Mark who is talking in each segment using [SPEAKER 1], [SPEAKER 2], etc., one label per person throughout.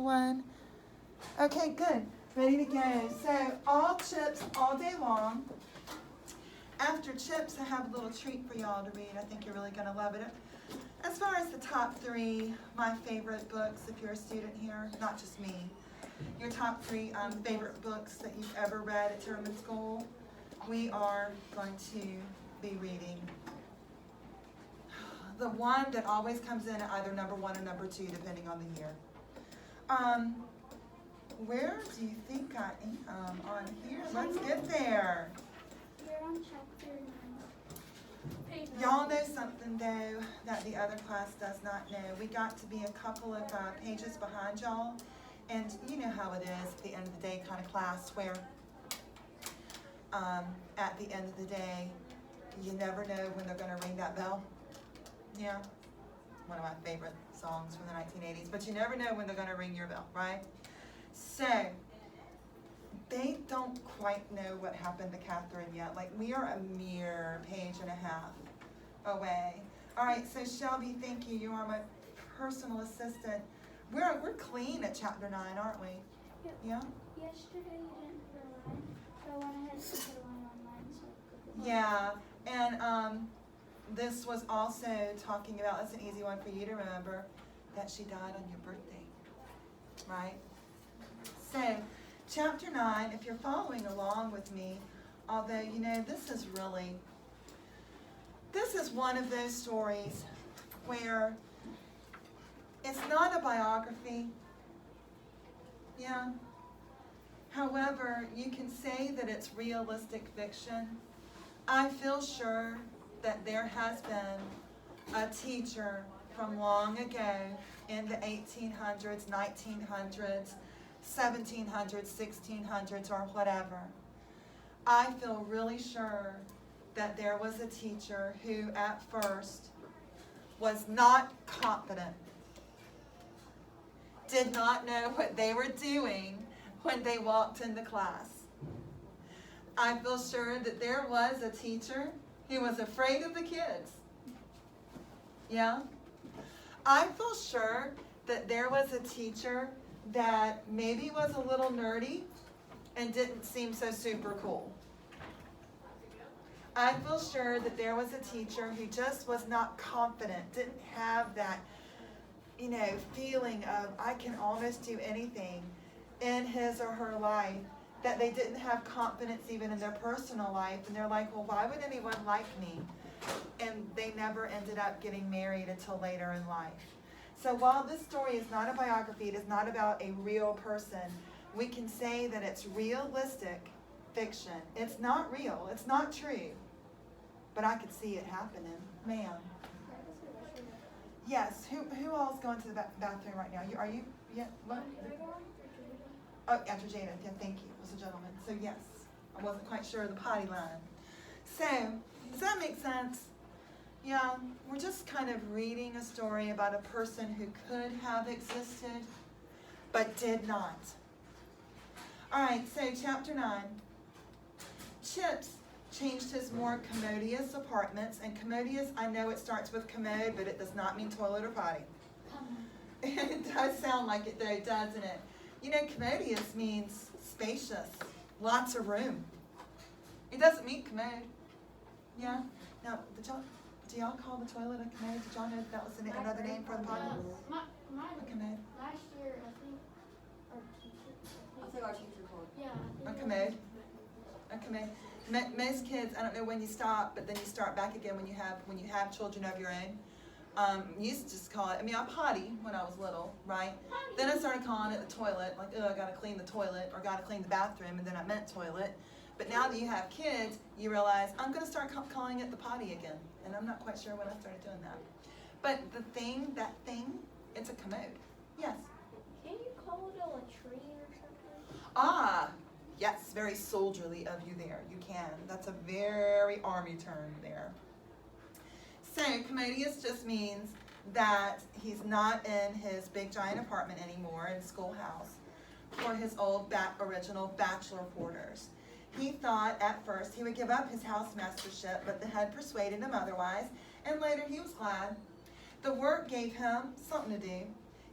[SPEAKER 1] everyone? Okay, good. Ready to go. So, all chips all day long. After chips, I have a little treat for y'all to read. I think you're really going to love it. As far as the top three, my favorite books, if you're a student here, not just me, your top three favorite books that you've ever read at Terman School, we are going to be reading. The one that always comes in at either number one or number two, depending on the year. Where do you think I am on here? Let's get there.
[SPEAKER 2] You're on chapter 9.
[SPEAKER 1] Y'all know something, though, that the other class does not know. We got to be a couple of pages behind y'all. And you know how it is at the end of the day kind of class where at the end of the day, you never know when they're going to ring that bell. Yeah, one of my favorite songs from the 1980s. But you never know when they're going to ring your bell, right? So, they don't quite know what happened to Catherine yet. Like, we are a mere page and a half away. All right, so Shelby, thank you. You are my personal assistant. We're clean at chapter 9, aren't we?
[SPEAKER 2] Yep.
[SPEAKER 1] Yeah?
[SPEAKER 2] Yesterday you didn't put a line, so I went ahead and put a line on mine. So
[SPEAKER 1] Yeah, and this was also talking about, that's an easy one for you to remember, that she died on your birthday, right? So, chapter 9, if you're following along with me, although, you know, this is one of those stories where it's not a biography, yeah. However, you can say that it's realistic fiction. I feel sure that there has been a teacher from long ago in the 1800s, 1900s, 1700s, 1600s, or whatever. I feel really sure that there was a teacher who at first was not confident, did not know what they were doing when they walked into class. I feel sure that there was a teacher who was afraid of the kids. Yeah? I feel sure that there was a teacher that maybe was a little nerdy and didn't seem so super cool. I feel sure that there was a teacher who just was not confident, didn't have that, you know, feeling of I can almost do anything in his or her life, that they didn't have confidence even in their personal life, and they're like, well, why would anyone like me? And they never ended up getting married until later in life. So while this story is not a biography, it is not about a real person, we can say that it's realistic fiction. It's not real, it's not true, but I could see it happening. Ma'am. Yes, who all is going to the bathroom right now? Are you, yeah, what? Oh, after Jada, yeah, thank you, it was a gentleman. So yes, I wasn't quite sure of the potty line. So, does that make sense? Yeah, we're just kind of reading a story about a person who could have existed, but did not. All right, so chapter 9. Chips changed his more commodious apartments, and commodious, I know it starts with commode, but it does not mean toilet or potty. It does sound like it though, doesn't it? You know, commodious means spacious, lots of room. It doesn't mean commode. Yeah? Now, do y'all call the toilet a commode? Did y'all know that was another name for the potty? A commode.
[SPEAKER 2] last year, I think our teacher called. Yeah.
[SPEAKER 1] A commode. A commode. Most kids, I don't know when you stop, but then you start back again when you have children of your own. You used to just call it, I potty when I was little, right? Then I started calling it the toilet, like, oh, I gotta clean the toilet, or gotta clean the bathroom, and then I meant toilet. But now that you have kids, you realize, I'm gonna start calling it the potty again. And I'm not quite sure when I started doing that. But that thing, it's a commode. Yes?
[SPEAKER 2] Can you call it a latrine or something?
[SPEAKER 1] Ah, yes, very soldierly of you there. You can. That's a very army term there. So, commodious just means that he's not in his big giant apartment anymore in schoolhouse or his old original bachelor quarters. He thought at first he would give up his housemastership, but the head persuaded him otherwise, and later he was glad. The work gave him something to do.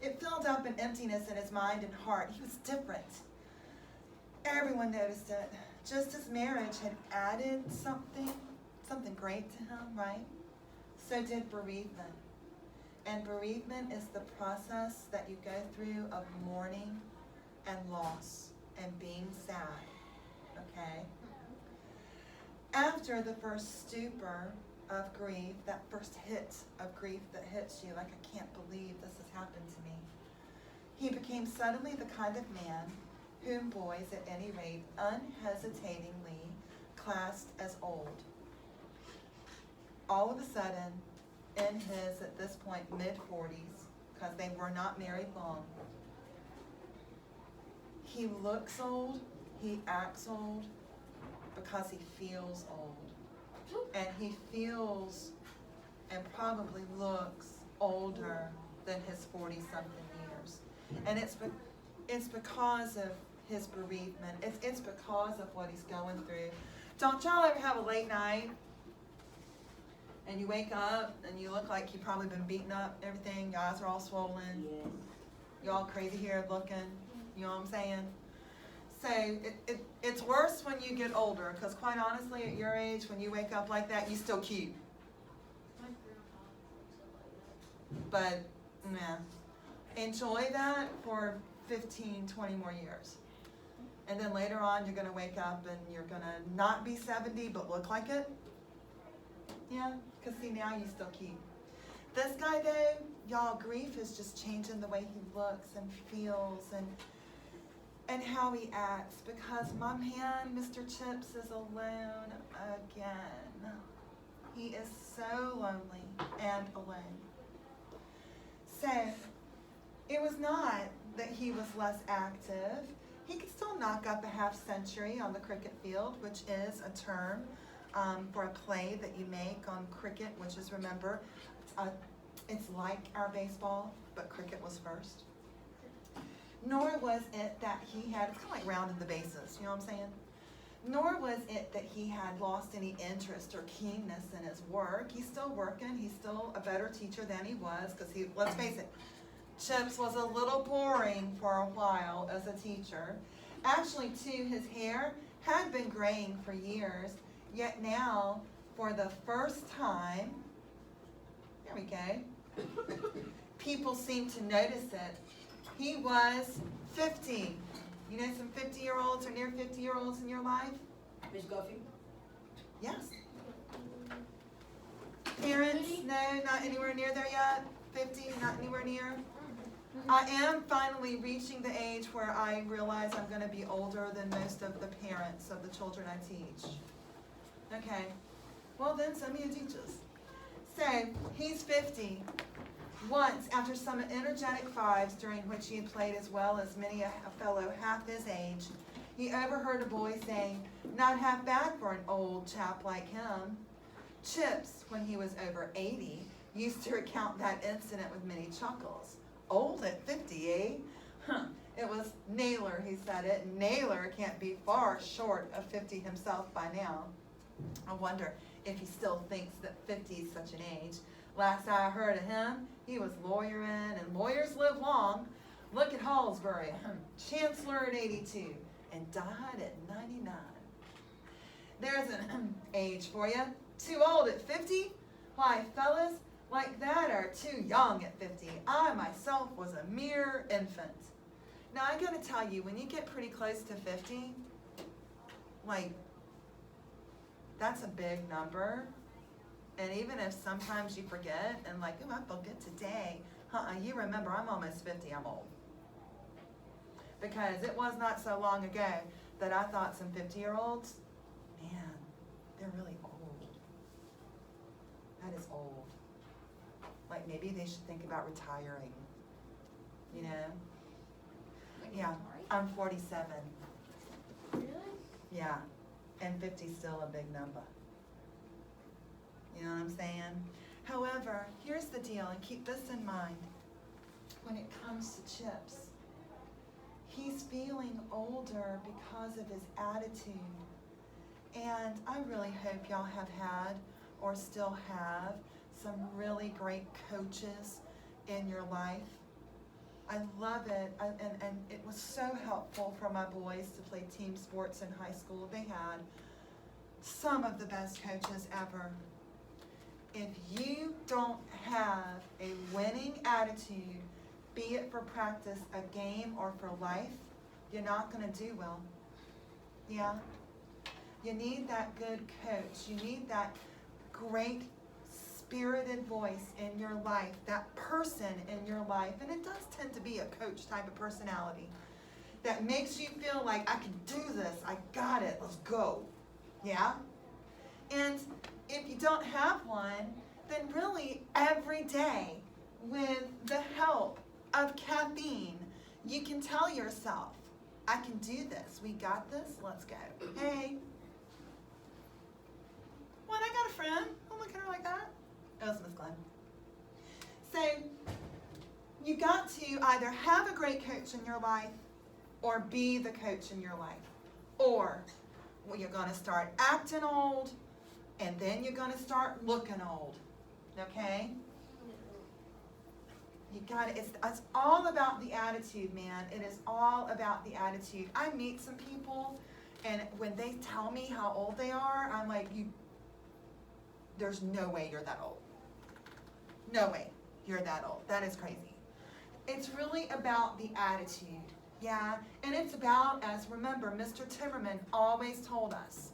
[SPEAKER 1] It filled up an emptiness in his mind and heart. He was different. Everyone noticed it. Just as marriage had added something great to him, right? So did bereavement. And bereavement is the process that you go through of mourning and loss and being sad, okay? After the first stupor of grief, that first hit of grief that hits you, like, I can't believe this has happened to me, he became suddenly the kind of man whom boys, at any rate, unhesitatingly classed as old. All of a sudden, in his, at this point, mid-40s, because they were not married long, he looks old, he acts old, because he feels old. And he feels and probably looks older than his 40-something years. And it's because of his bereavement. It's because of what he's going through. Don't y'all ever have a late night and you wake up and you look like you've probably been beaten up and everything, your eyes are all swollen,
[SPEAKER 3] Yes.
[SPEAKER 1] you're all crazy haired looking, you know what I'm saying? So it's worse when you get older, because quite honestly, at your age, when you wake up like that, you still cute.
[SPEAKER 2] My grandpa looks
[SPEAKER 1] But,
[SPEAKER 2] like
[SPEAKER 1] yeah, enjoy that for 15, 20 more years. And then later on, you're going to wake up and you're going to not be 70, but look like it. Yeah, because see, now you still cute. This guy, though, y'all, grief is just changing the way he looks and feels and how he acts, because my man, Mr. Chips, is alone again. He is so lonely and alone. So, it was not that he was less active. He could still knock up a half century on the cricket field, which is a term for a play that you make on cricket, which is, remember, it's like our baseball, but cricket was first. Nor was it that he had, it's kind of like rounding the bases, you know what I'm saying? Nor was it that he had lost any interest or keenness in his work. He's still working. He's still a better teacher than he was, because he, let's face it, Chips was a little boring for a while as a teacher. Actually, too, his hair had been graying for years, yet now, for the first time, there we go, people seem to notice it. He was 50. You know some 50-year-olds or near 50-year-olds in your life?
[SPEAKER 3] Miss Guffey?
[SPEAKER 1] Yes. Parents? No, not anywhere near there yet. 50, not anywhere near. I am finally reaching the age where I realize I'm going to be older than most of the parents of the children I teach. Okay. Well, then send me a teachers. So, he's 50. Once, after some energetic fives during which he had played as well as many a fellow half his age, he overheard a boy saying, "Not half bad for an old chap like him." Chips, when he was over 80, used to recount that incident with many chuckles. Old at 50, eh? Huh. It was Naylor, he said it. Naylor can't be far short of 50 himself by now. I wonder if he still thinks that 50 is such an age. Last I heard of him, he was lawyering, and lawyers live long. Look at Hallsbury, chancellor at 82, and died at 99. There's an age for you. Too old at 50? Why, fellas like that are too young at 50. I myself was a mere infant. Now, I gotta tell you, when you get pretty close to 50, like, that's a big number. And even if sometimes you forget, and like, oh, I forget today, you remember I'm almost 50, I'm old. Because it was not so long ago that I thought some 50-year-olds, man, they're really old. That is old. Like, maybe they should think about retiring, you know? Yeah, I'm 47.
[SPEAKER 2] Really?
[SPEAKER 1] Yeah, and 50's still a big number. You know what I'm saying? However, here's the deal, and keep this in mind. When it comes to Chips, he's feeling older because of his attitude. And I really hope y'all have had or still have some really great coaches in your life. I love it, and it was so helpful for my boys to play team sports in high school. They had some of the best coaches ever. If you don't have a winning attitude, be it for practice, a game, or for life, you're not going to do well. Yeah? You need that good coach. You need that great spirited voice in your life, that person in your life, and it does tend to be a coach type of personality that makes you feel like, I can do this, I got it, let's go. Yeah? And if you don't have one, then really every day, with the help of caffeine, you can tell yourself, I can do this, we got this, let's go. Hey. What, I got a friend? Don't look at her like that. Oh, it's Miss Glenn. So, you got to either have a great coach in your life or be the coach in your life. Or well, you're going to start acting old and then you're going to start looking old. Okay? You got it. It's all about the attitude, man. It is all about the attitude. I meet some people and when they tell me how old they are, I'm like, there's no way you're that old. No way you're that old. That is crazy. It's really about the attitude, yeah? And it's about, as remember, Mr. Timmerman always told us,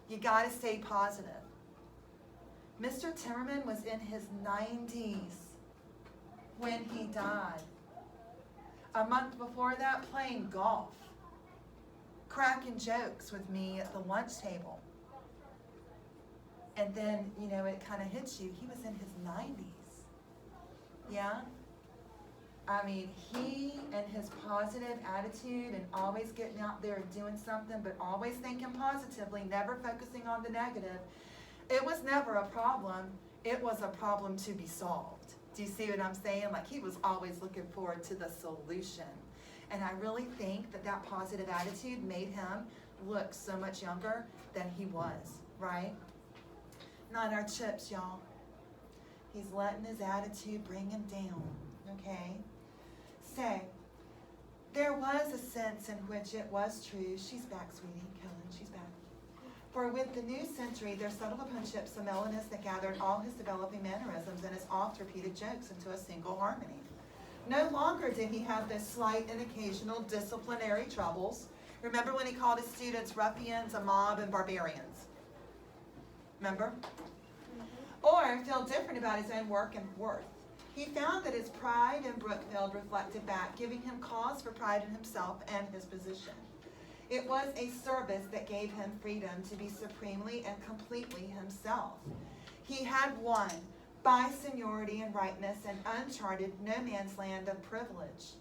[SPEAKER 1] you gotta stay positive. Mr. Timmerman was in his 90s when he died. A month before that, playing golf, cracking jokes with me at the lunch table. And then, it kind of hits you. He was in his 90s. Yeah? I mean, he and his positive attitude and always getting out there and doing something, but always thinking positively, never focusing on the negative. It was never a problem. It was a problem to be solved. Do you see what I'm saying? Like, he was always looking forward to the solution. And I really think that positive attitude made him look so much younger than he was, right? Not our chips, y'all. He's letting his attitude bring him down, okay? So, there was a sense in which it was true. She's back, sweetie. Kellen, she's back. For with the new century, there settled upon Chips a mellowness that gathered all his developing mannerisms and his oft-repeated jokes into a single harmony. No longer did he have those slight and occasional disciplinary troubles. Remember when he called his students ruffians, a mob, and barbarians? Remember? Or feel different about his own work and worth. He found that his pride in Brookfield reflected back, giving him cause for pride in himself and his position. It was a service that gave him freedom to be supremely and completely himself. He had won, by seniority and rightness, an uncharted no man's land of privilege.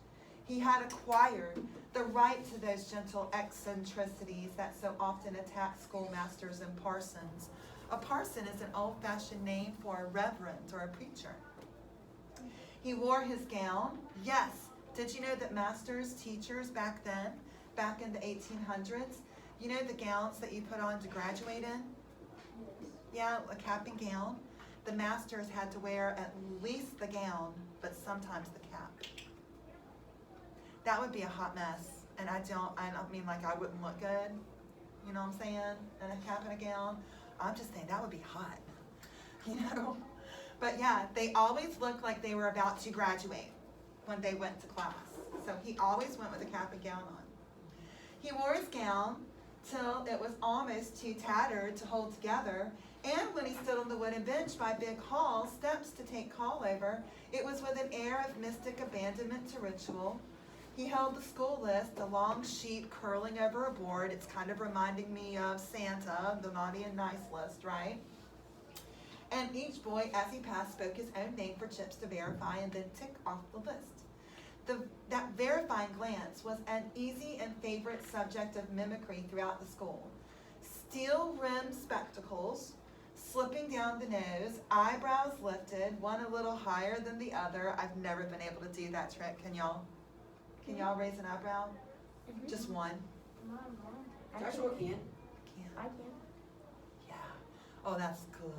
[SPEAKER 1] He had acquired the right to those gentle eccentricities that so often attack schoolmasters and parsons. A parson is an old-fashioned name for a reverend or a preacher. He wore his gown. Yes, did you know that masters, teachers back then, back in the 1800s, you know the gowns that you put on to graduate in? Yeah, a cap and gown. The masters had to wear at least the gown, but sometimes the cap. That would be a hot mess, and I don't mean like I wouldn't look good, you know what I'm saying, in a cap and a gown. I'm just saying that would be hot, But yeah, they always looked like they were about to graduate when they went to class. So he always went with a cap and gown on. He wore his gown till it was almost too tattered to hold together, and when he stood on the wooden bench by Big Hall steps to take call over, it was with an air of mystic abandonment to ritual. He held the school list, a long sheet curling over a board. It's kind of reminding me of Santa, the naughty and nice list, right? And each boy, as he passed, spoke his own name for Chips to verify and then tick off the list. That verifying glance was an easy and favorite subject of mimicry throughout the school. Steel-rimmed spectacles, slipping down the nose, eyebrows lifted, one a little higher than the other. I've never been able to do that trick. Can y'all? Can y'all raise an eyebrow?
[SPEAKER 2] Mm-hmm.
[SPEAKER 1] Just one?
[SPEAKER 3] Joshua can.
[SPEAKER 1] Can't.
[SPEAKER 2] I can.
[SPEAKER 1] Yeah. Oh, that's good.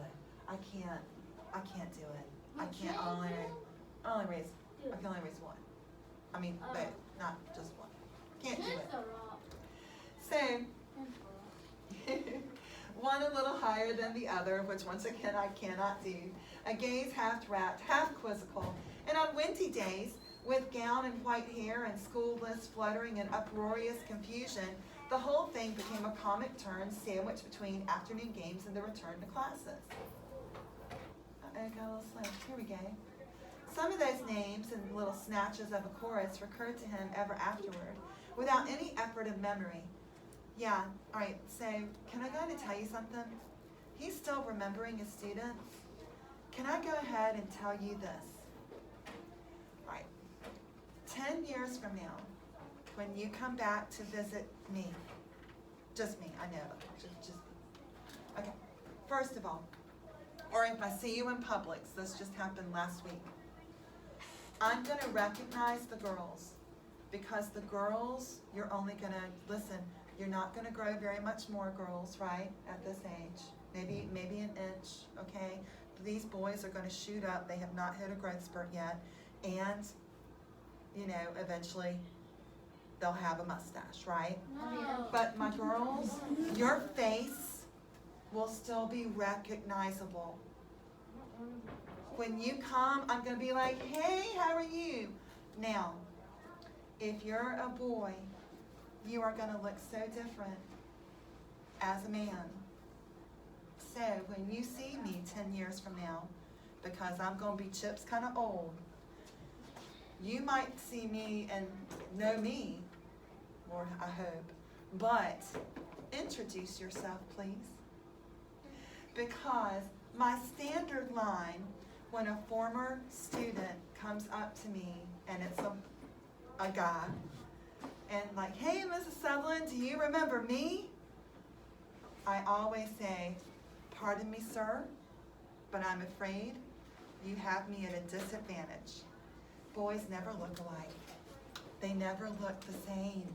[SPEAKER 1] I can't do it. I can't only raise, I can only raise one. I mean,
[SPEAKER 2] Oh.
[SPEAKER 1] both, not just one. Can't do
[SPEAKER 2] Ten's
[SPEAKER 1] it.
[SPEAKER 2] a rock.
[SPEAKER 1] So,
[SPEAKER 2] Ten's a rock.
[SPEAKER 1] one a little higher than the other, which once again I cannot do. A gaze half rapt, half quizzical, and on windy days, with gown and white hair and school lists fluttering in uproarious confusion, the whole thing became a comic turn sandwiched between afternoon games and the return to classes. Uh-oh, got a little slow. Here we go. Some of those names and little snatches of a chorus recurred to him ever afterward, without any effort of memory. Yeah, all right, so can I go ahead and tell you something? He's still remembering his students. Can I go ahead and tell you this? All right, 10 years from now, when you come back to visit me, just me, I know, just me. Okay, first of all, or if I see you in Publix, this just happened last week, I'm gonna recognize the girls, because the girls, you're only gonna, listen, you're not gonna grow very much more, girls, right, at this age. Maybe an inch, okay? These boys are gonna shoot up, they have not hit a growth spurt yet, and, you know, eventually they'll have a mustache, right?
[SPEAKER 2] No.
[SPEAKER 1] But my girls, your face will still be recognizable. When you come, I'm gonna be like, hey, how are you? Now, if you're a boy, you are gonna look so different as a man. So when you see me 10 years from now, because I'm gonna be Chip's kinda old, you might see me and know me, or I hope, but introduce yourself, please. Because my standard line when a former student comes up to me, and it's a guy, and like, hey, Mrs. Sutherland, do you remember me? I always say, pardon me, sir, but I'm afraid you have me at a disadvantage. Boys never look alike. They never look the same.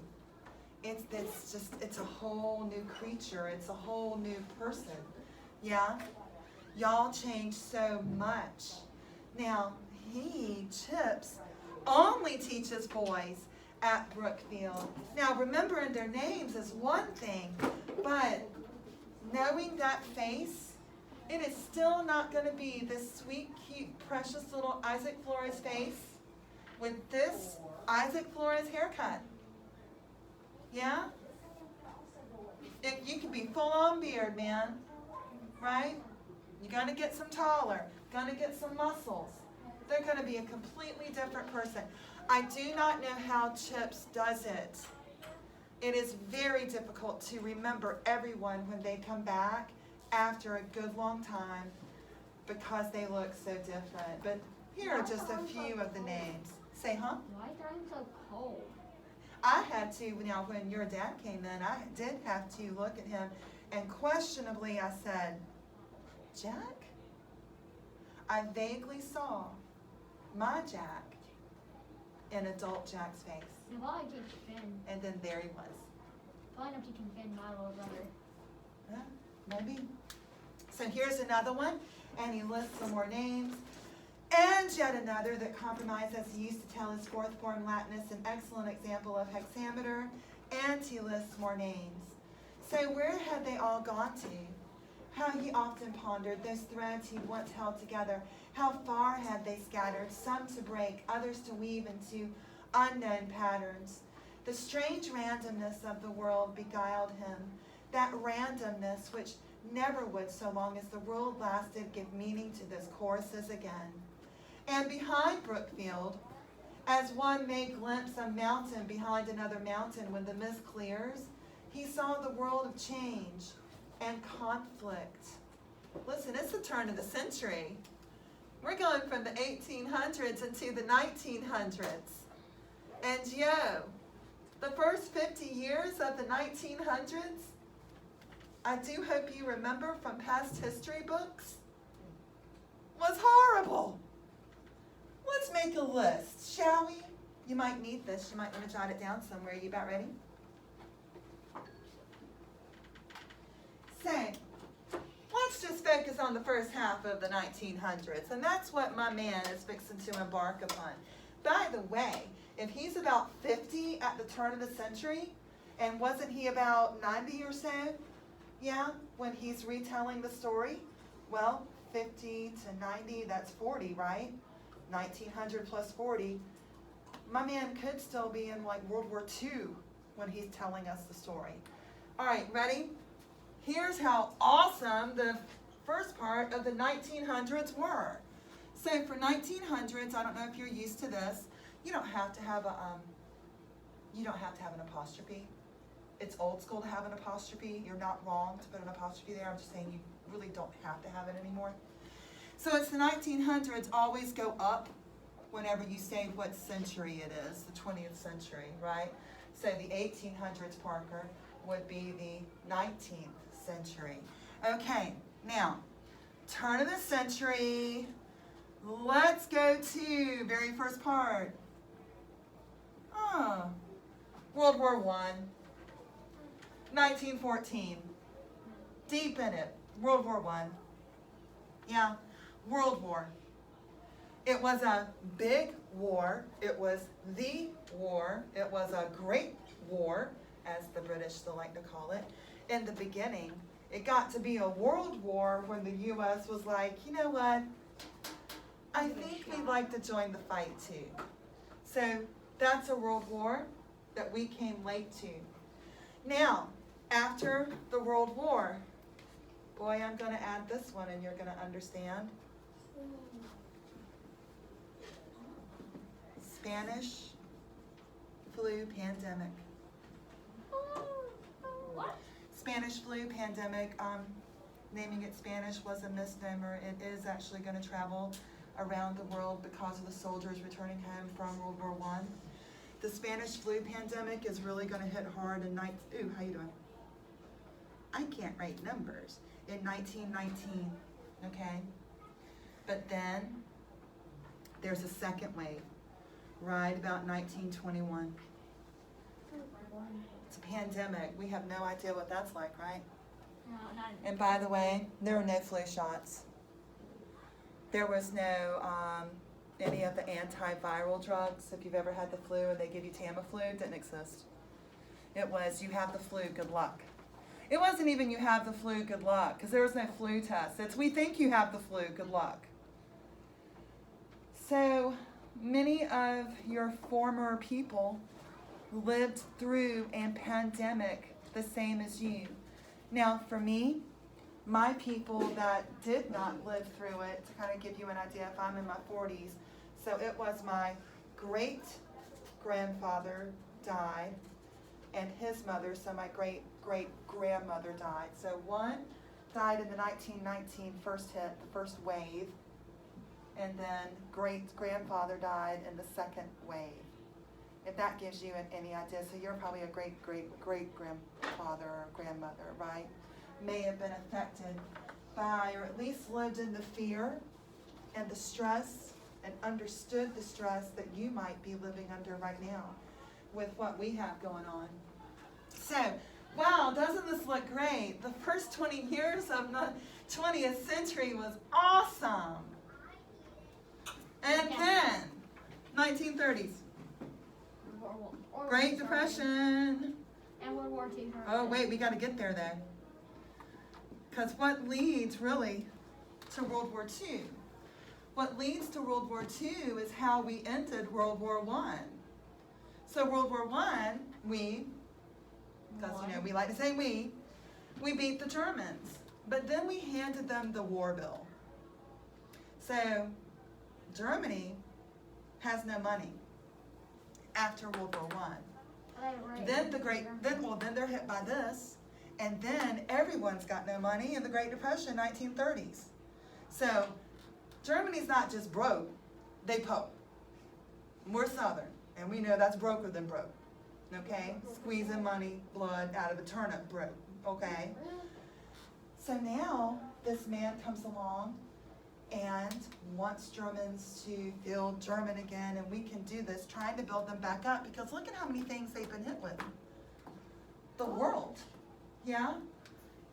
[SPEAKER 1] It's a whole new creature. It's a whole new person. Yeah? Y'all change so much. Now, Chips, only teaches boys at Brookfield. Now, remembering their names is one thing, but knowing that face, it is still not going to be this sweet, cute, precious little Isaac Flores face with this Isaac Flores haircut. Yeah? You can be full on beard, man. Right? You're going to get some taller, going to get some muscles. They're going to be a completely different person. I do not know how Chips does it. It is very difficult to remember everyone when they come back after a good long time because they look so different. But here are just a few of the names. Say, huh?
[SPEAKER 3] Why is Ryan so cold?
[SPEAKER 1] I had to, now when your dad came in, I did have to look at him, and questionably I said, Jack? I vaguely saw my Jack in adult Jack's face.
[SPEAKER 3] And why did Finn?
[SPEAKER 1] And then there he was.
[SPEAKER 3] Why not teaching Finn, my little brother?
[SPEAKER 1] Yeah, maybe. So here's another one, and he lists some more names. And yet another that compromised, as he used to tell his fourth form Latinist, an excellent example of hexameter, and he lists more names. So where had they all gone to? How he often pondered those threads he once held together. How far had they scattered, some to break, others to weave into unknown patterns. The strange randomness of the world beguiled him, that randomness which never would, so long as the world lasted, give meaning to those choruses again. And behind Brookfield, as one may glimpse a mountain behind another mountain when the mist clears, he saw the world of change and conflict. Listen, it's the turn of the century. We're going from the 1800s into the 1900s. And the first 50 years of the 1900s, I do hope you remember from past history books, was horrible. Let's make a list, shall we? You might need this. You might want to jot it down somewhere. You about ready? So, let's just focus on the first half of the 1900s, and that's what my man is fixing to embark upon. By the way, if he's about 50 at the turn of the century, and wasn't he about 90 or so? Yeah, when he's retelling the story? Well, 50 to 90, that's 40, right? 1900 plus 40. My man could still be in like World War II when he's telling us the story. All right, ready? Here's how awesome the first part of the 1900s were. So for 1900s, I don't know if you're used to this, you don't have to have an apostrophe. It's old school to have an apostrophe. You're not wrong to put an apostrophe there. I'm just saying you really don't have to have it anymore. So it's the 1900s. Always go up whenever you say what century it is, the 20th century, right? So the 1800s, Parker, would be the 19th century. Okay, now, turn of the century. Let's go to very first part. World War I, 1914. Deep in it, World War I. Yeah, World War. It was a big war. It was the war. It was a great war, as the British still like to call it. In the beginning, it got to be a world war when the U.S. was like, you know what? I think we'd like to join the fight too. So that's a world war that we came late to. Now, after the World War, boy, I'm going to add this one and you're going to understand. Spanish flu pandemic.
[SPEAKER 3] What?
[SPEAKER 1] Spanish flu pandemic. Naming it Spanish was a misnomer. It is actually going to travel around the world because of the soldiers returning home from World War I. The Spanish flu pandemic is really going to hit hard in ooh, how you doing? I can't write numbers. In 1919, okay? But then there's a second wave, right about 1921. It's a pandemic. We have no idea what that's like, right?
[SPEAKER 3] No, not.
[SPEAKER 1] And by the way, there were no flu shots. There was no any of the antiviral drugs. If you've ever had the flu and they give you Tamiflu, it didn't exist. It was, you have the flu, good luck. It wasn't even you have the flu, good luck, because there was no flu test. It's we think you have the flu, good luck. So many of your former people lived through a pandemic the same as you. Now for me, my people that did not live through it, to kind of give you an idea, if I'm in my 40s, so it was my great-grandfather died, and his mother, so my great-great-grandmother died. So one died in the 1919 first hit, the first wave, and then great-grandfather died in the second wave. If that gives you any idea, so you're probably a great-great-great-grandfather or grandmother, right? May have been affected by, or at least lived in the fear and the stress and understood the stress that you might be living under right now with what we have going on. So, wow, doesn't this look great? The first 20 years of the 20th century was awesome. And then, 1930s, Great Depression.
[SPEAKER 3] And World War II.
[SPEAKER 1] Oh, wait, we got to get there though. Because what leads really to World War II? What leads to World War II is how we ended World War I. So World War I, because you know we like to say we beat the Germans. But then we handed them the war bill. So Germany has no money after World War I. Then then they're hit by this. And then everyone's got no money in the Great Depression, 1930s. So Germany's not just broke, they po. We're Southern, and we know that's broker than broke. Okay? Squeezing money, blood out of a turnip broke. Okay? So now this man comes along and wants Germans to feel German again, and we can do this, trying to build them back up, because look at how many things they've been hit with. The world. Yeah?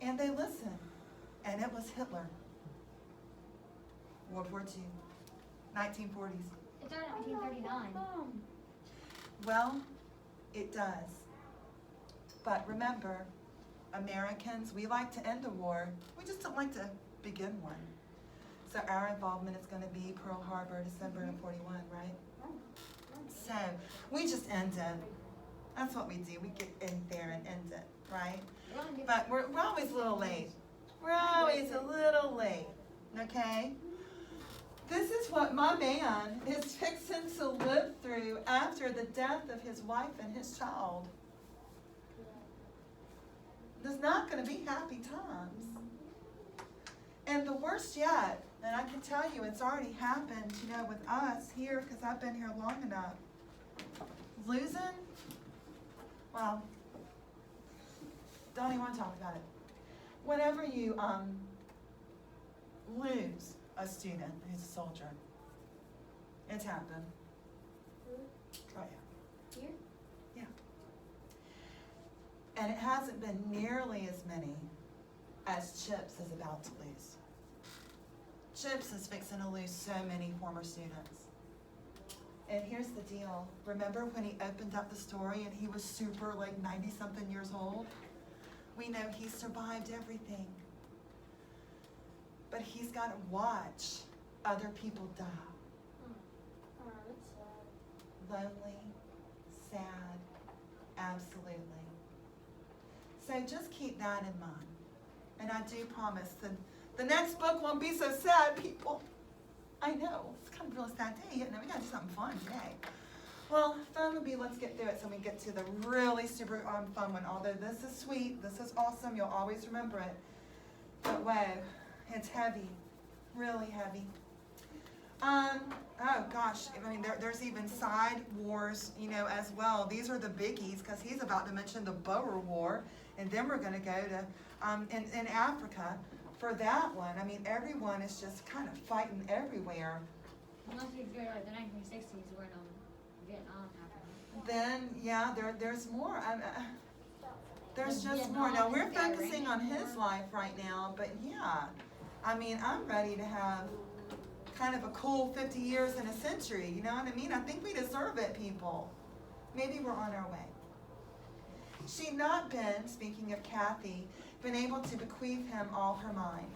[SPEAKER 1] And they listened. And it was Hitler. World War II. 1940s.
[SPEAKER 3] It started in 1939.
[SPEAKER 1] Well, it does. But remember, Americans, we like to end a war. We just don't like to begin one. So our involvement is going to be Pearl Harbor, December of 41, right? So we just end it. That's what we do. We get in there and end it, right? But we're always a little late. We're always a little late, okay? This is what my man is fixing to live through after the death of his wife and his child. There's not going to be happy times. And the worst yet, and I can tell you it's already happened, you know, with us here, because I've been here long enough. Losing, well, don't even want to talk about it. Whenever you lose a student who's a soldier, it's happened. Oh yeah.
[SPEAKER 2] Here?
[SPEAKER 1] Yeah. And it hasn't been nearly as many as Chips is about to lose. Chips is fixing to lose so many former students. And here's the deal. Remember when he opened up the story and he was super, like 90-something years old? We know he survived everything. But he's got to watch other people die.
[SPEAKER 2] Oh, that's sad.
[SPEAKER 1] Lonely, sad, absolutely. So just keep that in mind. And I do promise that the next book won't be so sad, people. I know, it's kind of a real sad day, isn't it? We gotta do something fun today. Well, fun would be, let's get through it so we get to the really super fun one. Although this is sweet, this is awesome, you'll always remember it. But whoa, it's heavy, really heavy. Oh gosh, I mean, there's even side wars, you know, as well. These are the biggies, because he's about to mention the Boer War, and then we're gonna go to, in Africa for that one. I mean, everyone is just kind of fighting everywhere.
[SPEAKER 3] Unless you go like the 1960s when Vietnam happened.
[SPEAKER 1] Then, yeah, there's more. There's
[SPEAKER 3] The
[SPEAKER 1] just more.
[SPEAKER 3] Vietnam
[SPEAKER 1] Now, we're
[SPEAKER 3] and the
[SPEAKER 1] focusing on
[SPEAKER 3] Iranian
[SPEAKER 1] his
[SPEAKER 3] War.
[SPEAKER 1] life right now, but yeah. I mean, I'm ready to have kind of a cool 50 years and a century, you know what I mean? I think we deserve it, people. Maybe we're on our way. She'd not been, speaking of Kathy, been able to bequeath him all her mind.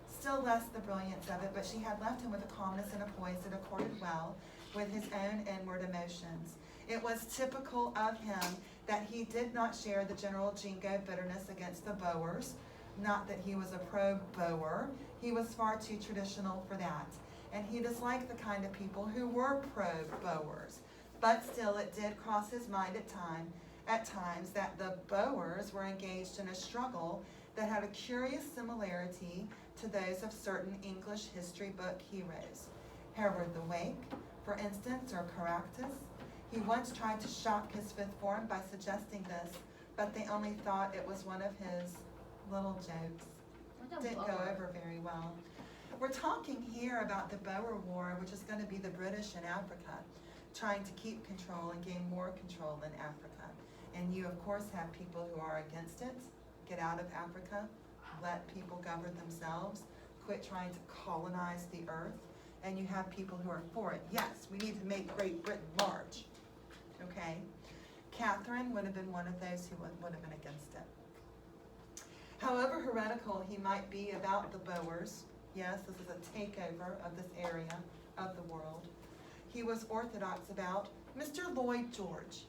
[SPEAKER 1] Still less the brilliance of it, but she had left him with a calmness and a poise that accorded well with his own inward emotions. It was typical of him that he did not share the general jingo bitterness against the Boers. Not that he was a pro-Boer. He was far too traditional for that. And he disliked the kind of people who were pro-Boers. But still, it did cross his mind at times that the Boers were engaged in a struggle that had a curious similarity to those of certain English history book heroes. Hereward the Wake, for instance, or Caractacus. He once tried to shock his fifth form by suggesting this, but they only thought it was one of his little jokes. Didn't go over very well. We're talking here about the Boer War, which is going to be the British in Africa, trying to keep control and gain more control in Africa. And you, of course, have people who are against it. Get out of Africa. Let people govern themselves. Quit trying to colonize the earth. And you have people who are for it. Yes, we need to make Great Britain large. Okay? Catherine would have been one of those who would have been against it. However heretical he might be about the Boers, yes, this is a takeover of this area of the world, he was orthodox about Mr. Lloyd George.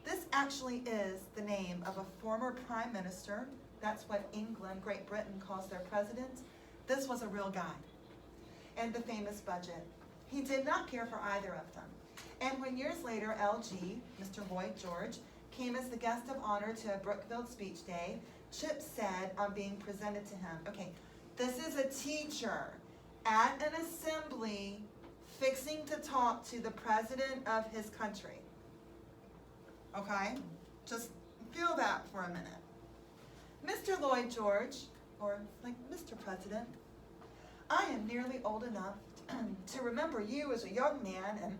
[SPEAKER 1] This actually is the name of a former prime minister. That's what England, Great Britain, calls their president. This was a real guy. And the famous budget. He did not care for either of them. And when years later, LG, Mr. Lloyd George, came as the guest of honor to Brookfield Speech Day, Chip said on being presented to him, okay, this is a teacher at an assembly fixing to talk to the president of his country. Okay? Just feel that for a minute. Mr. Lloyd George, or like Mr. President, I am nearly old enough to remember you as a young man, and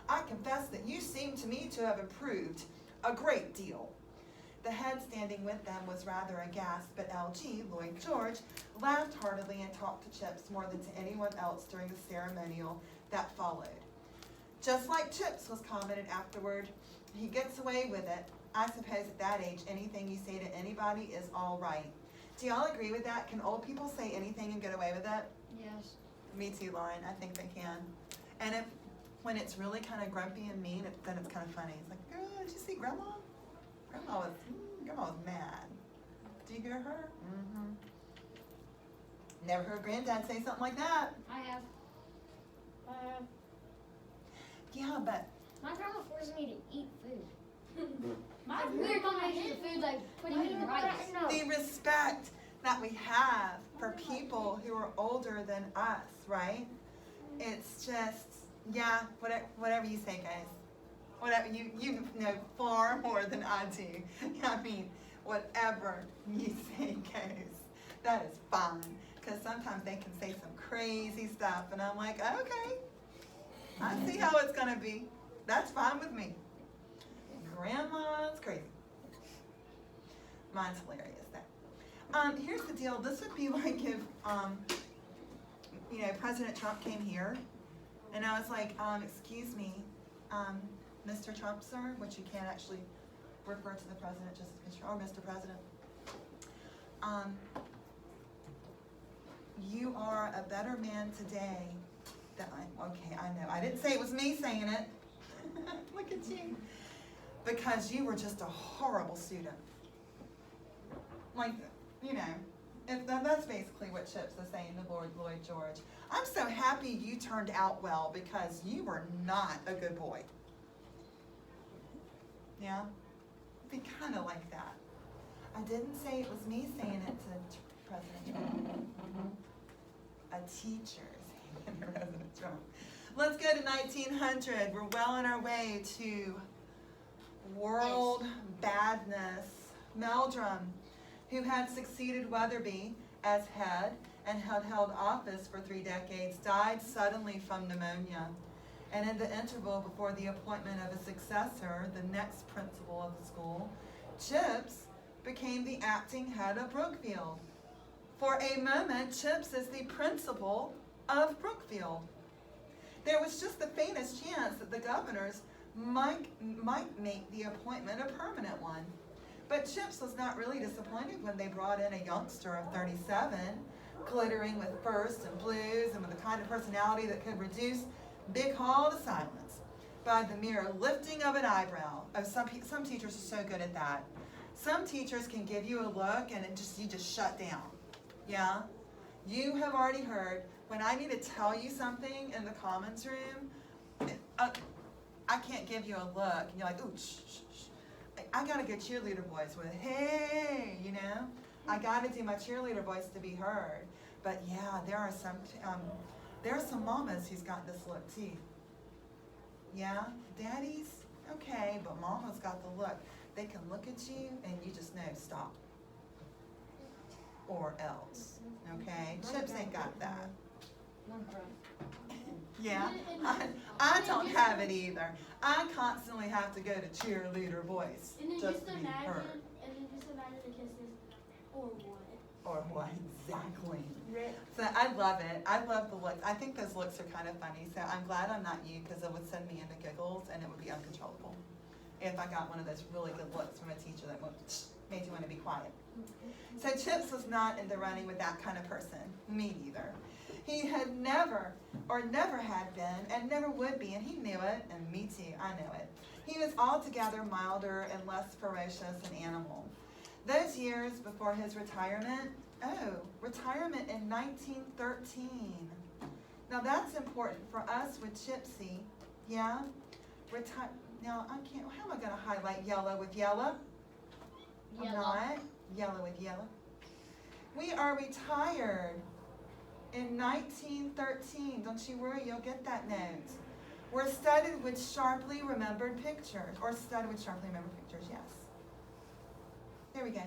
[SPEAKER 1] I confess that you seem to me to have improved a great deal. The head standing with them was rather aghast, but LG, Lloyd George, laughed heartily and talked to Chips more than to anyone else during the ceremonial that followed. Just like Chips was commented afterward, he gets away with it. I suppose at that age, anything you say to anybody is all right. Do y'all agree with that? Can old people say anything and get away with it?
[SPEAKER 3] Yes.
[SPEAKER 1] Me too, Lauren. I think they can. And when it's really kind of grumpy and mean, then it's kind of funny. It's like, oh, did you see Grandma? Grandma was mad. Do you hear her? Mm-hmm. Never heard Granddad say something like that.
[SPEAKER 3] I have.
[SPEAKER 1] Yeah, but
[SPEAKER 3] My grandma forced me to eat food.
[SPEAKER 2] My
[SPEAKER 3] Like weird combinations of food, like putting it in rice.
[SPEAKER 1] the respect that we have for people who are older than us, right? It's just, yeah, whatever you say, guys. Whatever, you know far more than I do. I mean, whatever you say goes. That is fine. Because sometimes they can say some crazy stuff, and I'm like, okay, I see how it's going to be. That's fine with me. Grandma's crazy. Mine's hilarious, though. Here's the deal. This would be like if, President Trump came here, and I was like, excuse me, Mr. Trump, sir, which you can't actually refer to the president just as Mr. or Mr. President. You are a better man today than I know. I didn't say it was me saying it. Look at you. Because you were just a horrible student. Like, that's basically what Chips is saying to Lord Lloyd George. I'm so happy you turned out well because you were not a good boy. Yeah? It'd be kind of like that. I didn't say it was me saying it to President Trump. A teacher saying it to President Trump. Let's go to 1900. We're well on our way to world badness. Meldrum, who had succeeded Weatherby as head and had held office for 3 decades, died suddenly from pneumonia. And in the interval before the appointment of a successor, the next principal of the school, Chips became the acting head of Brookfield. For a moment, Chips is the principal of Brookfield. There was just the faintest chance that the governors might make the appointment a permanent one. But Chips was not really disappointed when they brought in a youngster of 37, glittering with firsts and blues and with the kind of personality that could reduce Big Hall to silence by the mere lifting of an eyebrow. Oh, some teachers are so good at that. Some teachers can give you a look and you just shut down. Yeah? You have already heard, when I need to tell you something in the commons room, I can't give you a look. And you're like, ooh, shh, shh, shh. I got to get cheerleader voice with, hey, I got to do my cheerleader voice to be heard. But yeah, there are some mamas who's got this look too. Yeah, daddies, okay, but mama's got the look. They can look at you and you just know, stop. Or else, okay? Chips ain't got that. Yeah, I don't have it either. I constantly have to go to cheerleader voice
[SPEAKER 2] And then
[SPEAKER 1] just
[SPEAKER 2] just
[SPEAKER 1] to be
[SPEAKER 2] imagine,
[SPEAKER 1] heard.
[SPEAKER 2] the kisses, or what?
[SPEAKER 1] Or what exactly? So I love it. I love the looks. I think those looks are kind of funny. So I'm glad I'm not you because it would send me into giggles and it would be uncontrollable if I got one of those really good looks from a teacher that made you want to be quiet. So Chips was not in the running with that kind of person. Me neither. He had never had been and never would be, and he knew it, and me too, I know it. He was altogether milder and less ferocious an animal. Those years before his retirement, retirement in 1913. Now that's important for us with Chipsy, yeah? Now I can't, how am I gonna highlight yellow with yellow? I'm not. Yellow with yellow. We are retired in 1913. Don't you worry, you'll get that note. We're studded with sharply remembered pictures, or studded with sharply remembered pictures, yes. There we go.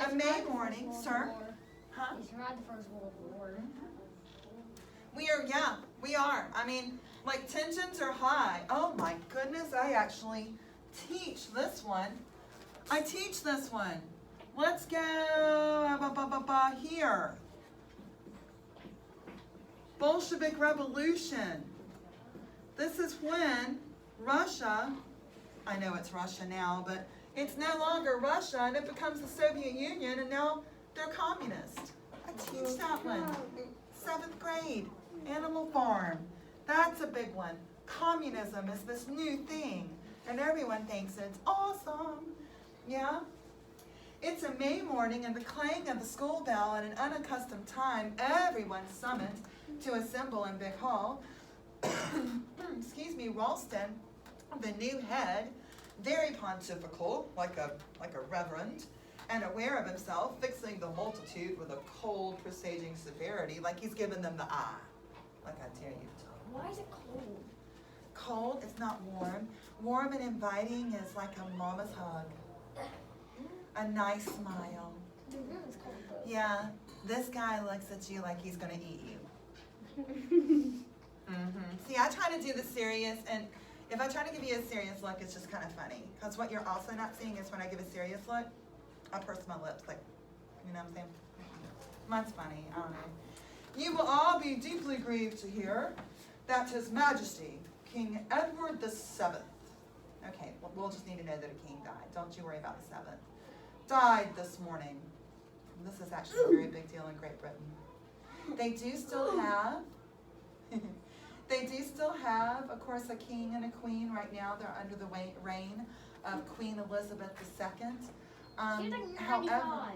[SPEAKER 1] A May morning, sir. Huh?
[SPEAKER 3] He survived the First World War.
[SPEAKER 1] We are. I mean, like tensions are high. Oh my goodness, I actually teach this one. I teach this one. Let's go here. Bolshevik Revolution. This is when Russia I know it's Russia now, but it's no longer Russia, and it becomes the Soviet Union, and now they're communist. I teach that one. 7th grade, Animal Farm. That's a big one. Communism is this new thing, and everyone thinks it's awesome. Yeah? It's a May morning, and the clang of the school bell at an unaccustomed time, everyone summoned to assemble in Big Hall. Excuse me, Ralston, the new head, very pontifical, like a reverend, and aware of himself, fixing the multitude with a cold, presaging severity, like he's giving them the eye, like I dare you to.
[SPEAKER 3] Why is it cold?
[SPEAKER 1] Cold, it's not warm. Warm and inviting is like a mama's hug. A nice smile.
[SPEAKER 3] The room is cold though.
[SPEAKER 1] Yeah, this guy looks at you like he's gonna eat you. See, I try to do the serious, and if I try to give you a serious look, it's just kind of funny. Because what you're also not seeing is when I give a serious look, I purse my lips, like, you know what I'm saying? Mine's funny, I don't know. You will all be deeply grieved to hear that His Majesty, King Edward VII, okay, we'll just need to know that a king died. Don't you worry about the 7th. Died this morning. This is actually a very big deal in Great Britain. They do still have, of course, a king and a queen right now. They're under the reign of Queen Elizabeth II.
[SPEAKER 3] She's like 95.
[SPEAKER 1] However,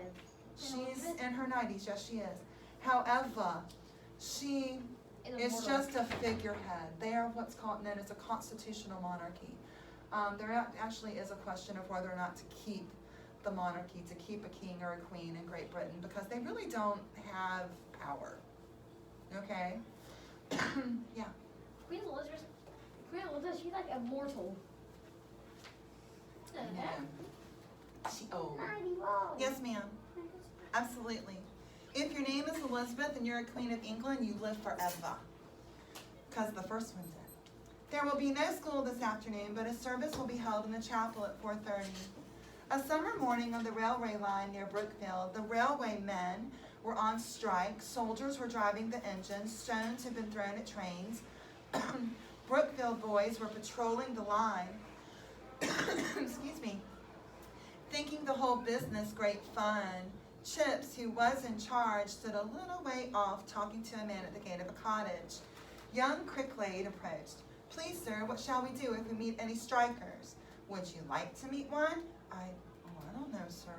[SPEAKER 1] she's in her 90s. Yes, she is. However, she is just a figurehead. They are what's called known as a constitutional monarchy. There actually is a question of whether or not to keep the monarchy, to keep a king or a queen in Great Britain, because they really don't have power. Okay? Yeah.
[SPEAKER 3] Queen Elizabeth, she's like immortal.
[SPEAKER 1] Yeah. She old.
[SPEAKER 2] 91.
[SPEAKER 1] Yes, ma'am. Absolutely. If your name is Elizabeth and you're a queen of England, you live forever. Because the first one did. There will be no school this afternoon, but a service will be held in the chapel at 4:30. A summer morning on the railway line near Brookfield, the railway men were on strike. Soldiers were driving the engines. Stones had been thrown at trains. Brookfield boys were patrolling the line. Excuse me. Thinking the whole business great fun. Chips, who was in charge, stood a little way off talking to a man at the gate of a cottage. Young Cricklade approached. Please, sir, what shall we do if we meet any strikers? Would you like to meet one? I don't know, sir.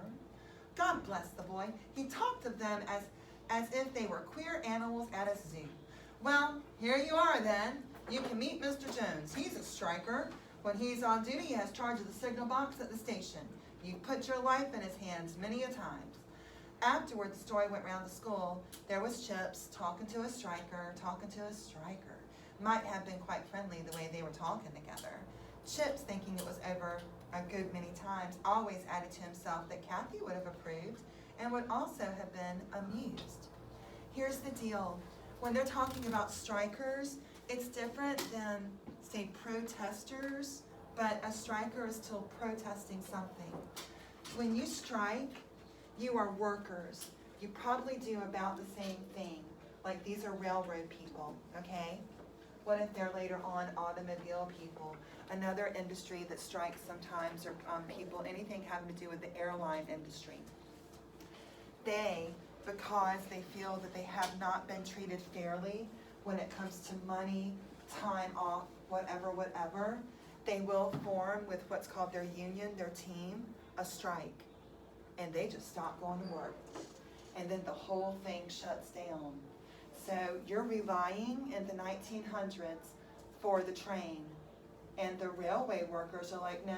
[SPEAKER 1] God bless the boy. He talked of them as if they were queer animals at a zoo. Well, here you are then. You can meet Mr. Jones. He's a striker. When he's on duty, he has charge of the signal box at the station. You've put your life in his hands many a times. Afterward, the story went round the school. There was Chips talking to a striker. Might have been quite friendly the way they were talking together. Chips, thinking it was over a good many times, always added to himself that Kathy would have approved and would also have been amused. Here's the deal. When they're talking about strikers, it's different than, say, protesters, but a striker is still protesting something. When you strike, you are workers. You probably do about the same thing. Like, these are railroad people, okay? What if they're later on automobile people? Another industry that strikes sometimes are people, anything having to do with the airline industry. They, because they feel that they have not been treated fairly when it comes to money, time off, whatever, they will form with what's called their union, their team, a strike. And they just stop going to work. And then the whole thing shuts down. So you're relying in the 1900s for the train. And the railway workers are like, no,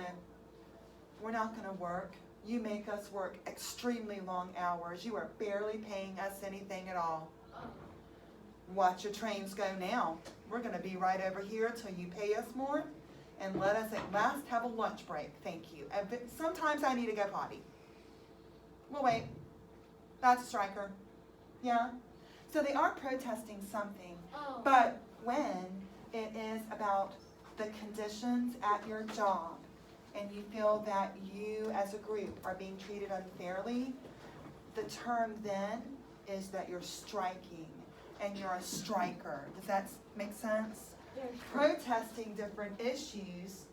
[SPEAKER 1] we're not going to work. You make us work extremely long hours. You are barely paying us anything at all. Watch your trains go now. We're going to be right over here till you pay us more. And let us at last have a lunch break. Thank you. Sometimes I need to go potty. Well, wait. That's a striker. Yeah? So they are protesting something.
[SPEAKER 3] Oh.
[SPEAKER 1] But when it is about the conditions at your job and you feel that you as a group are being treated unfairly, the term then is that you're striking and you're a striker. Does that make sense?
[SPEAKER 2] Yes.
[SPEAKER 1] Protesting different issues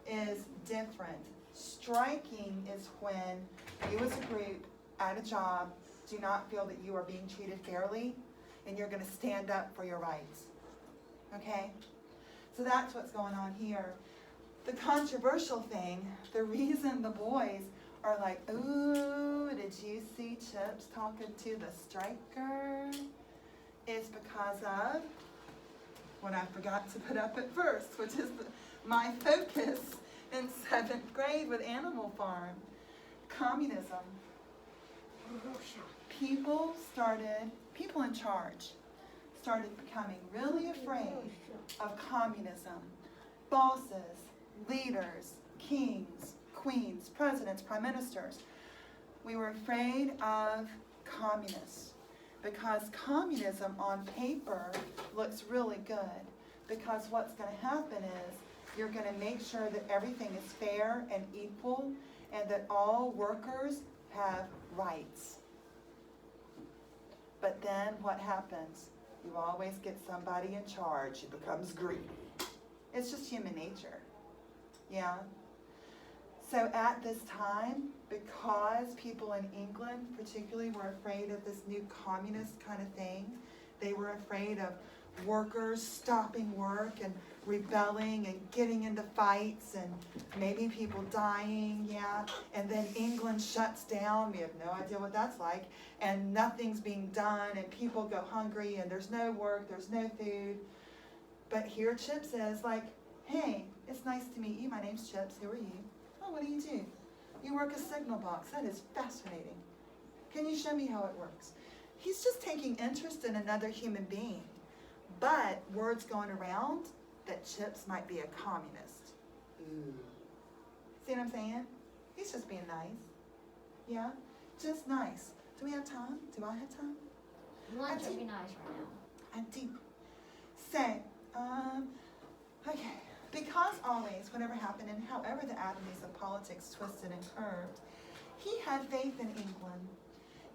[SPEAKER 1] is different. Striking is when you as a group at a job do not feel that you are being treated fairly and you're going to stand up for your rights. Okay? So that's what's going on here. The controversial thing, the reason the boys are like, ooh, did you see Chips talking to the striker? Is because of what I forgot to put up at first, which is my focus in 7th grade with Animal Farm. Communism. People in charge started becoming really afraid of communism. Bosses, leaders, kings, queens, presidents, prime ministers. We were afraid of communists because communism on paper looks really good, because what's going to happen is you're going to make sure that everything is fair and equal and that all workers have rights. But then what happens? You always get somebody in charge who becomes greedy. It's just human nature. Yeah? So at this time, because people in England particularly were afraid of this new communist kind of thing, they were afraid of workers stopping work and rebelling and getting into fights and maybe people dying, yeah, and then England shuts down. We have no idea what that's like, and nothing's being done, and people go hungry, and there's no work, there's no food. But here Chips is like, hey, it's nice to meet you. My name's Chips. Who are you? Oh, what do you do? You work a signal box. That is fascinating. Can you show me how it works? He's just taking interest in another human being. But word's going around that Chips might be a communist. Ooh. See what I'm saying? He's just being nice. Yeah? Just nice. Do we have time? Do I have time?
[SPEAKER 3] Lunch would be nice right now.
[SPEAKER 1] I do. So, okay. Because always, whatever happened, and however the atomies of politics twisted and curved, he had faith in England,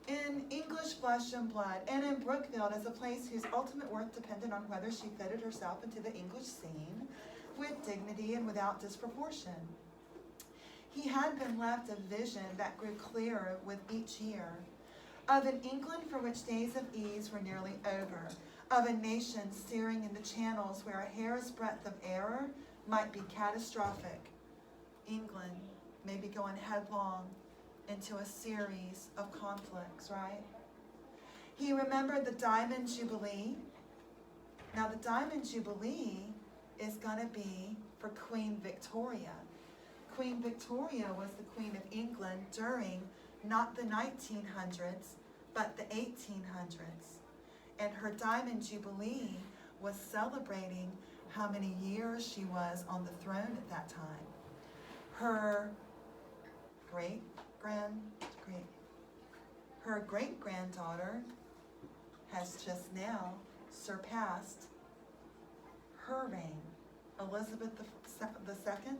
[SPEAKER 1] in English flesh and blood, and in Brookfield as a place whose ultimate worth depended on whether she fitted herself into the English scene with dignity and without disproportion. He had been left a vision that grew clearer with each year, of an England for which days of ease were nearly over, of a nation steering in the channels where a hair's breadth of error might be catastrophic. England may be going headlong into a series of conflicts, right? He remembered the Diamond Jubilee. Now the Diamond Jubilee is going to be for Queen Victoria. Queen Victoria was the Queen of England during not the 1900s, but the 1800s. And her Diamond Jubilee was celebrating how many years she was on the throne at that time. Her great-granddaughter has just now surpassed her reign. Elizabeth II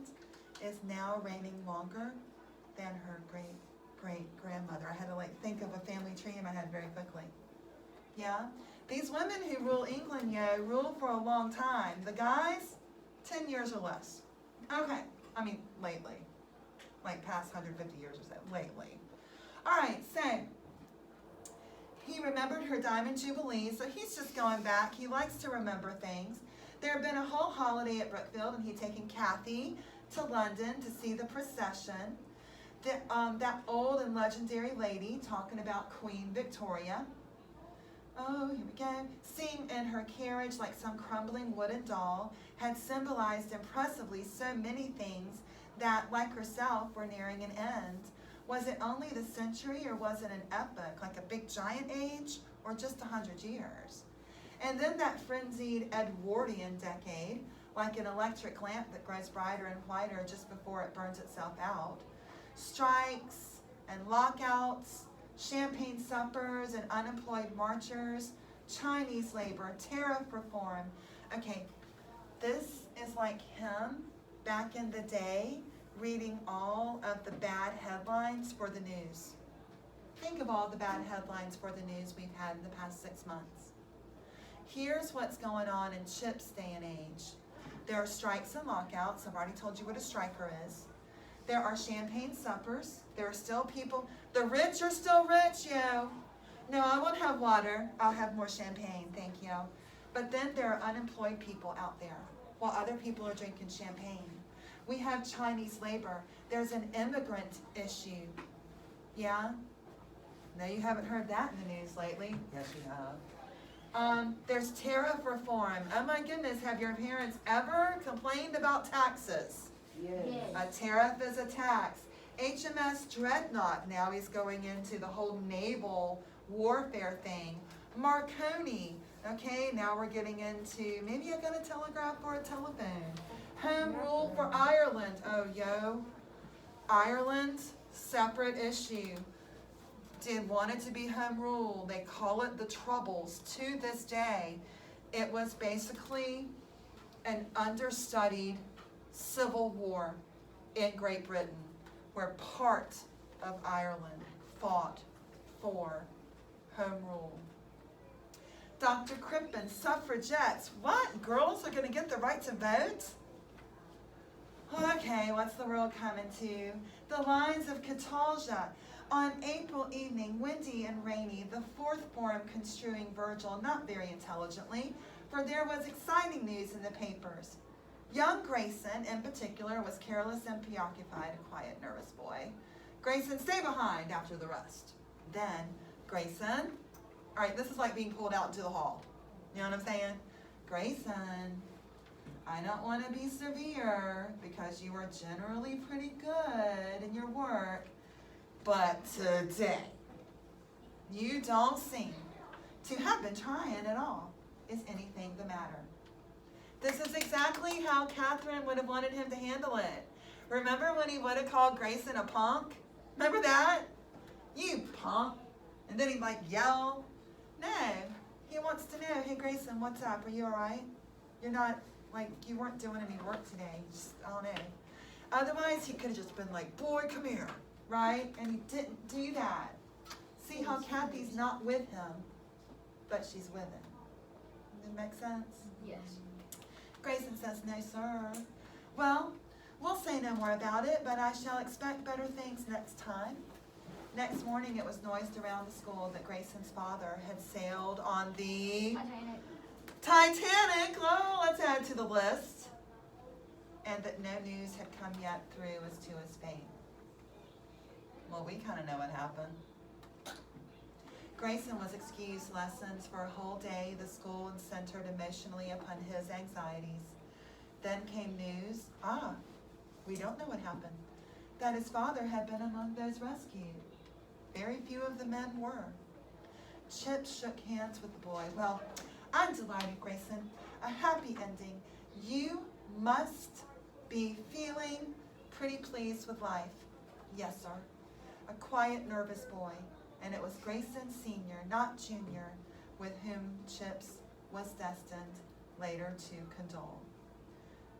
[SPEAKER 1] is now reigning longer than her great-grandmother. I had to think of a family tree in my head very quickly. Yeah? These women who rule England, rule for a long time. The guys, 10 years or less. Okay. I mean, lately. Like past 150 years or so. Lately. All right, so he remembered her Diamond Jubilee, so he's just going back. He likes to remember things. There had been a whole holiday at Brookfield, and he'd taken Kathy to London to see the procession. That old and legendary lady talking about Queen Victoria. Oh, here we go. Seen in her carriage like some crumbling wooden doll, had symbolized impressively so many things that, like herself, were nearing an end. Was it only the century, or was it an epoch, like a big giant age, or just 100 years? And then that frenzied Edwardian decade, like an electric lamp that grows brighter and whiter just before it burns itself out. Strikes and lockouts, champagne suppers and unemployed marchers, Chinese labor, tariff reform. Okay, this is like him back in the day reading all of the bad headlines for the news. Think of all the bad headlines for the news we've had in the past 6 months. Here's what's going on in Chip's day and age. There are strikes and lockouts. I've already told you what a striker is. There are champagne suppers. There are still people. The rich are still rich, yo. No, I won't have water. I'll have more champagne, thank you. But then there are unemployed people out there while other people are drinking champagne. We have Chinese labor. There's an immigrant issue. Yeah? No, you haven't heard that in the news lately. Yes, you have. There's tariff reform. Oh my goodness, have your parents ever complained about taxes?
[SPEAKER 2] Yes.
[SPEAKER 1] A tariff is a tax. HMS Dreadnought, now he's going into the whole naval warfare thing. Marconi, okay, now we're getting into, maybe I got a telegraph or a telephone. Home rule for Ireland. Oh, yo. Ireland, separate issue. Did want it to be home rule. They call it the Troubles to this day. It was basically an understudied civil war in Great Britain where part of Ireland fought for home rule. Dr. Crippen, suffragettes. What? Girls are going to get the right to vote? Okay, what's the world coming to? The lines of Catalgia. On April evening, windy and rainy, the fourth form construing Virgil not very intelligently, for there was exciting news in the papers. Young Grayson, in particular, was careless and preoccupied, a quiet, nervous boy. Grayson, stay behind after the rest. Then, Grayson, all right, this is like being pulled out into the hall. You know what I'm saying? Grayson, I don't want to be severe because you are generally pretty good in your work, but today, you don't seem to have been trying at all. Is anything the matter? This is exactly how Catherine would have wanted him to handle it. Remember when he would have called Grayson a punk? Remember that? You punk. And then he'd like yell. No, he wants to know, hey Grayson, what's up? Are you all right? You're not, like, you weren't doing any work today. Just, I don't know. Otherwise, he could have just been like, boy, come here, right? And he didn't do that. See how Kathy's not with him, but she's with him. Does it make sense?
[SPEAKER 3] Yes.
[SPEAKER 1] Grayson says, no, sir. Well, we'll say no more about it, but I shall expect better things next time. Next morning, it was noised around the school that Grayson's father had sailed on the Titanic. Oh, let's add to the list. And that no news had come yet through as to his fate. Well, we kind of know what happened. Grayson was excused lessons for a whole day. The school centered emotionally upon his anxieties. Then came news, we don't know what happened, that his father had been among those rescued. Very few of the men were. Chip shook hands with the boy. Well, I'm delighted, Grayson. A happy ending. You must be feeling pretty pleased with life. Yes, sir. A quiet, nervous boy. And it was Grayson Sr., not Jr., with whom Chips was destined later to condole.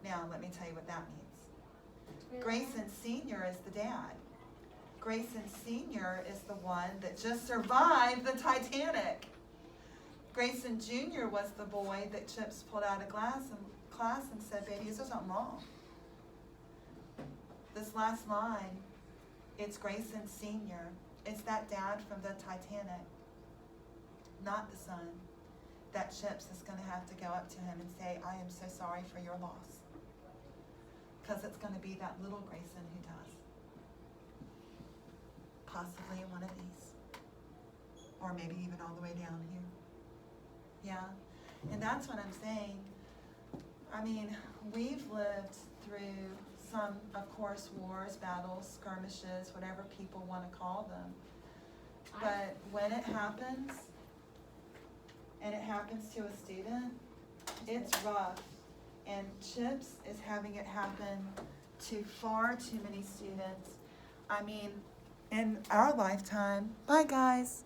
[SPEAKER 1] Now, let me tell you what that means. Grayson Sr. is the dad. Grayson Sr. is the one that just survived the Titanic. Grayson Jr. was the boy that Chips pulled out of class and said, baby, is there something wrong? This last line, it's Grayson Sr., it's that dad from the Titanic, not the son, that Chips is going to have to go up to him and say, I am so sorry for your loss. Because it's going to be that little Grayson who does. Possibly in one of these. Or maybe even all the way down here. Yeah? And that's what I'm saying. I mean, we've lived through some, of course, wars, battles, skirmishes, whatever people want to call them. But when it happens, and it happens to a student, it's rough. And Chips is having it happen to far too many students. I mean, in our lifetime, bye guys.